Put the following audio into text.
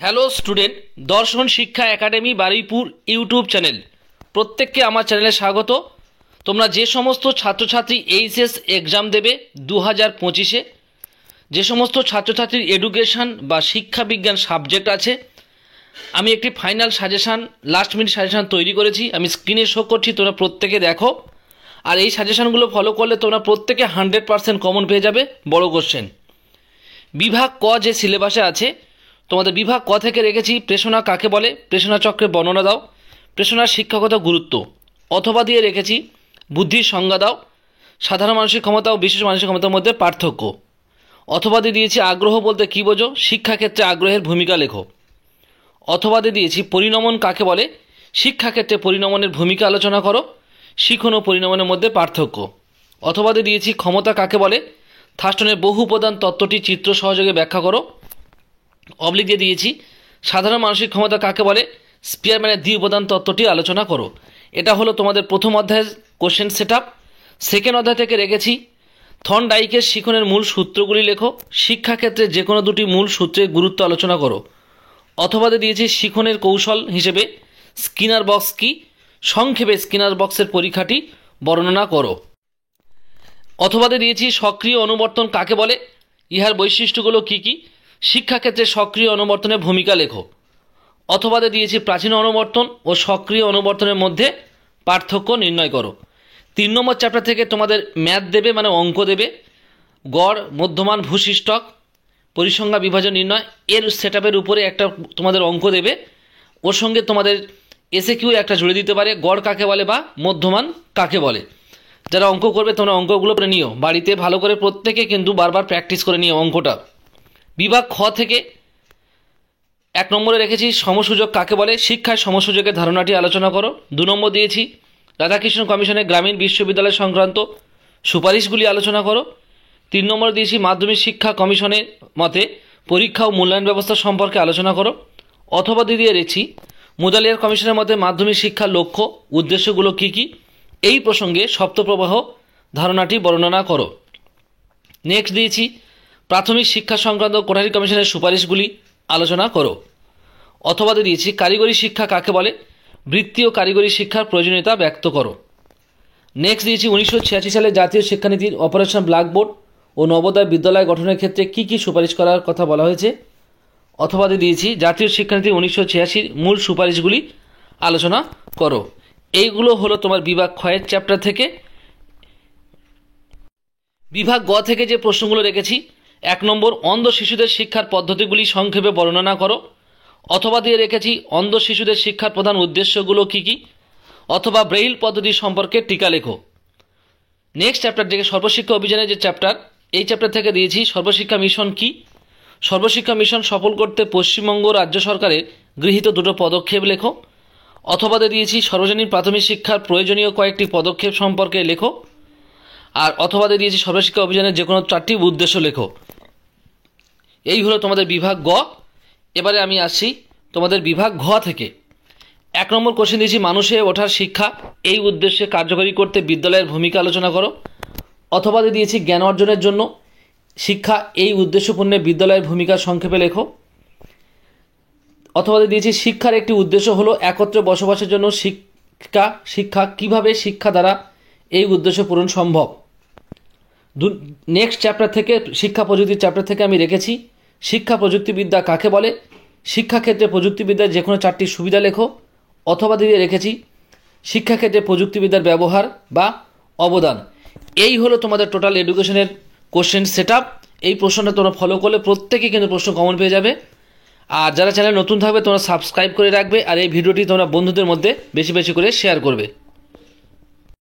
Hello student, দর্শন শিক্ষা academy Baruipur YouTube channel প্রত্যেককে আমার চ্যানেলে স্বাগত। তোমরা যে সমস্ত ছাত্রছাত্রী এইচএস এক্সাম দেবে 2025-এ, যে সমস্ত ছাত্রছাত্রীর এডুকেশন বা শিক্ষা বিজ্ঞান সাবজেক্ট আছে, আমি একটি final suggestion, last minute suggestion তৈরি করেছি। আমি স্ক্রিনে শো করছি, তোমরা প্রত্যেকে দেখো। আর এই সাজেশানগুলো ফলো করলে তোমরা প্রত্যেকে 100% কমন পেয়ে যাবে বড় কোশ্চেন। বিভাগ ক যে সিলেবাসে আছে, তোমাদের বিভাগ ক থেকে রেখেছি প্রেষণা কাকে বলে, প্রেষণা চক্রের বর্ণনা দাও, প্রেষণার শিক্ষাগত গুরুত্ব, অথবা দিয়ে রেখেছি বুদ্ধির সংজ্ঞা দাও, সাধারণ মানসিক ক্ষমতা ও বিশেষ মানসিক ক্ষমতার মধ্যে পার্থক্য, অথবা দিয়ে দিয়েছি আগ্রহ বলতে কী বোঝো, শিক্ষাক্ষেত্রে আগ্রহের ভূমিকা লেখো, অথবা দিয়ে দিয়েছি পরিণমন কাকে বলে, শিক্ষাক্ষেত্রে পরিণমনের ভূমিকা আলোচনা করো, শিখন ও পরিণমনের মধ্যে পার্থক্য, অথবা দিয়ে দিয়েছি ক্ষমতা কাকে বলে, থার্স্টনের বহু উপাদান তত্ত্বটি চিত্র সহযোগে ব্যাখ্যা করো, অবলিক দিয়ে দিয়েছি সাধারণ মানসিক ক্ষমতা কাকে বলে, স্পিয়ারম্যানের দ্বি উপাদান তত্ত্বটি আলোচনা করো। এটা হলো তোমাদের প্রথম অধ্যায়ের কোশ্চেন সেট আপ। সেকেন্ড অধ্যায় থেকে রেখেছি থর্নডাইকের শিখনের মূল সূত্রগুলি লেখো, শিক্ষাক্ষেত্রে যে কোনো দুটি মূল সূত্রের গুরুত্ব আলোচনা করো, অথবা দিয়েছি শিখনের কৌশল হিসেবে স্কিনার বক্স কি, সংক্ষেপে স্কিনার বক্সের পরীক্ষাটি বর্ণনা করো, অথবা দিয়েছি সক্রিয় অনুবর্তন কাকে বলে, ইহার বৈশিষ্ট্যগুলো কী কী, শিক্ষাক্ষেত্রে সক্রিয় অনুবর্তনের ভূমিকা লেখো, অথবা দিয়েছি প্রাচীন অনুবর্তন ও সক্রিয় অনুবর্তনের মধ্যে পার্থক্য নির্ণয় করো। 3 নম্বর চ্যাপ্টার থেকে তোমাদের ম্যাথ দেবে, মানে অঙ্ক দেবে, গড়, মধ্যমান, ভূশিষ্টক, পরিসংখ্যা বিভাজন নির্ণয়, এর সেট আপের উপরে একটা তোমাদের অঙ্ক দেবে। ওর সঙ্গে তোমাদের এসএকিউ একটা জুড়ে দিতে পারে, গড় কাকে বলে বা মধ্যমান কাকে বলে। যারা অঙ্ক করবে তোমরা অঙ্কগুলো করে নিও, বাড়িতে ভালো করে প্রত্যেকে কিন্তু বারবার প্র্যাকটিস করে নিও অঙ্কটা। বিভাগ খ থেকে 1 নম্বরে রেখেছি সমসুযোগ কাকে বলে, শিক্ষায় সমসুযোগের ধারণাটি আলোচনা করো। 2 নম্বর দিয়েছি রাধাকৃষ্ণ কমিশনের গ্রামীণ বিশ্ববিদ্যালয় সংক্রান্ত সুপারিশগুলি আলোচনা করো। 3 নম্বর দিয়েছি মাধ্যমিক শিক্ষা কমিশনের মতে পরীক্ষা ও মূল্যায়ন ব্যবস্থা সম্পর্কে আলোচনা করো, অথবা দিয়ে রেখেছি মুদালিয়ার কমিশনের মতে মাধ্যমিক শিক্ষার লক্ষ্য উদ্দেশ্যগুলো কী কী, এই প্রসঙ্গে সপ্তপ্রবাহ ধারণাটি বর্ণনা করো। নেক্সট দিয়েছি প্রাথমিক শিক্ষা সংক্রান্ত কোঠারি কমিশনের সুপারিশগুলি আলোচনা করো, অথবা দিয়েছি কারিগরি শিক্ষা কাকে বলে, বৃত্তি ও কারিগরি শিক্ষার প্রয়োজনীয়তা ব্যক্ত করো। নেক্সট দিয়েছি 1986 সালে জাতীয় শিক্ষানীতির অপারেশন ব্ল্যাকবোর্ড ও নবোদয় বিদ্যালয় গঠনের ক্ষেত্রে কী কী সুপারিশ করার কথা বলা হয়েছে, অথবা দিয়েছি জাতীয় শিক্ষানীতি 1986 মূল সুপারিশগুলি আলোচনা করো। এইগুলো হলো তোমার বিভাগ ক্ষয়ের চ্যাপ্টার থেকে। বিভাগ গ থেকে যে প্রশ্নগুলো রেখেছি, 1 নম্বর অন্ধ শিশুদের শিক্ষার পদ্ধতিগুলি সংক্ষেপে বর্ণনা করো, অথবা দিয়ে রেখেছি অন্ধ শিশুদের শিক্ষার প্রধান উদ্দেশ্যগুলো কী কী, অথবা ব্রেইল পদ্ধতি সম্পর্কে টিকা লেখো। নেক্সট চ্যাপ্টার থেকে সর্বশিক্ষা অভিযানের যে চ্যাপ্টার, এই চ্যাপ্টার থেকে দিয়েছি সর্বশিক্ষা মিশন কি, সর্বশিক্ষা মিশন সফল করতে পশ্চিমবঙ্গ রাজ্য সরকারের গৃহীত 2টো পদক্ষেপ লেখো, অথবা দিয়েছি সর্বজনীন প্রাথমিক শিক্ষার প্রয়োজনীয় কয়েকটি পদক্ষেপ সম্পর্কে লেখো, আর অথবা দিয়েছি সর্বশিক্ষা অভিযানের যে কোনো 4টি উদ্দেশ্য লেখো। এই হলো তোমাদের বিভাগ গ। এবারে আমি আসছি তোমাদের বিভাগ ঘ থেকে। 1 নম্বর কোশ্চেন দিয়েছি মানুষে ওঠার শিক্ষা, এই উদ্দেশ্যে কার্যকরী করতে বিদ্যালয়ের ভূমিকা আলোচনা করো, অথবা দিয়েছি জ্ঞান অর্জনের জন্য শিক্ষা, এই উদ্দেশ্যপূর্ণে বিদ্যালয়ের ভূমিকা সংক্ষেপে লেখো, অথবা দিয়েছি শিক্ষার একটি উদ্দেশ্য হলো একত্রে বসবাসের জন্য শিক্ষা কিভাবে শিক্ষা দ্বারা এই উদ্দেশ্য পূরণ সম্ভব। নেক্সট চ্যাপ্টার থেকে শিক্ষা প্রযুক্তির চ্যাপ্টার থেকে আমি রেখেছি শিক্ষা প্রযুক্তিবিদ্যা কাকে বলে, শিক্ষাক্ষেত্রে প্রযুক্তিবিদ্যার যে কোনো 4টি সুবিধা লেখো, অথবা দিয়ে রেখেছি শিক্ষাক্ষেত্রে প্রযুক্তিবিদ্যার ব্যবহার বা অবদান। এই হলো তোমাদের টোটাল এডুকেশনের কোশ্চেন সেট আপ। এই প্রশ্নটা তোমরা ফলো করলে প্রত্যেকে কিন্তু প্রশ্ন কমন পেয়ে যাবে। আর যারা চ্যানেল নতুন থাকবে তোমরা সাবস্ক্রাইব করে রাখবে, আর এই ভিডিওটি তোমরা বন্ধুদের মধ্যে বেশি বেশি করে শেয়ার করবে।